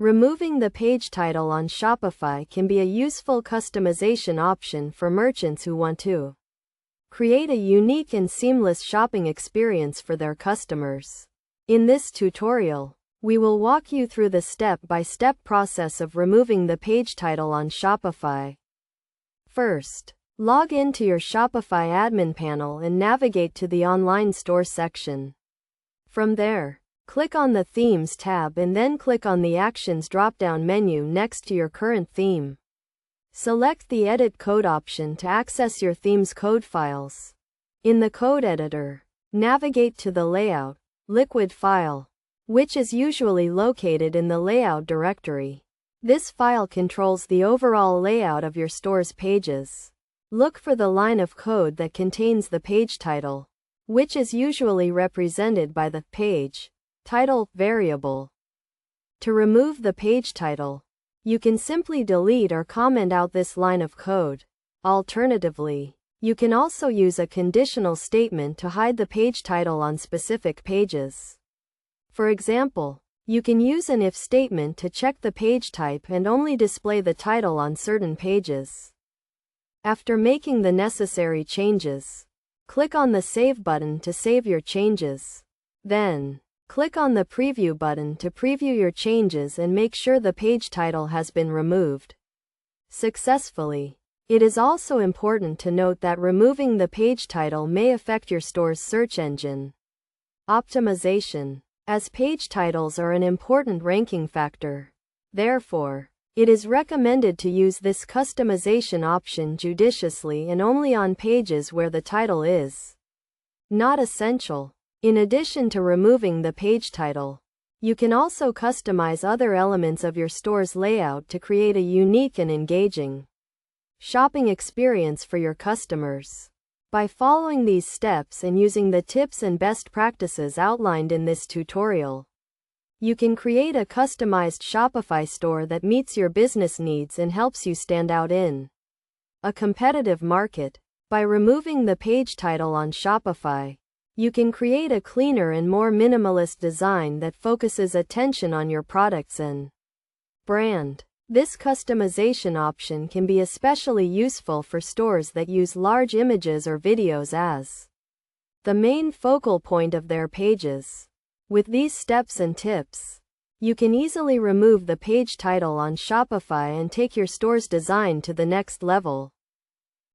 Removing the page title on Shopify can be a useful customization option for merchants who want to create a unique and seamless shopping experience for their customers. In this tutorial, we will walk you through the step-by-step process of removing the page title on Shopify. First, log into your Shopify admin panel and navigate to the Online Store section. From there, click on the Themes tab and then click on the Actions drop-down menu next to your current theme. Select the Edit Code option to access your theme's code files. In the code editor, navigate to the Layout, Liquid file, which is usually located in the Layout directory. This file controls the overall layout of your store's pages. Look for the line of code that contains the page title, which is usually represented by the page title variable. To remove the page title, you can simply delete or comment out this line of code. Alternatively, you can also use a conditional statement to hide the page title on specific pages. For example, you can use an if statement to check the page type and only display the title on certain pages. After making the necessary changes, click on the Save button to save your changes. Then, click on the Preview button to preview your changes and make sure the page title has been removed successfully. It is also important to note that removing the page title may affect your store's search engine optimization, as page titles are an important ranking factor. Therefore, it is recommended to use this customization option judiciously and only on pages where the title is not essential. In addition to removing the page title, you can also customize other elements of your store's layout to create a unique and engaging shopping experience for your customers. By following these steps and using the tips and best practices outlined in this tutorial, you can create a customized Shopify store that meets your business needs and helps you stand out in a competitive market. By removing the page title on Shopify, you can create a cleaner and more minimalist design that focuses attention on your products and brand. This customization option can be especially useful for stores that use large images or videos as the main focal point of their pages. With these steps and tips, you can easily remove the page title on Shopify and take your store's design to the next level.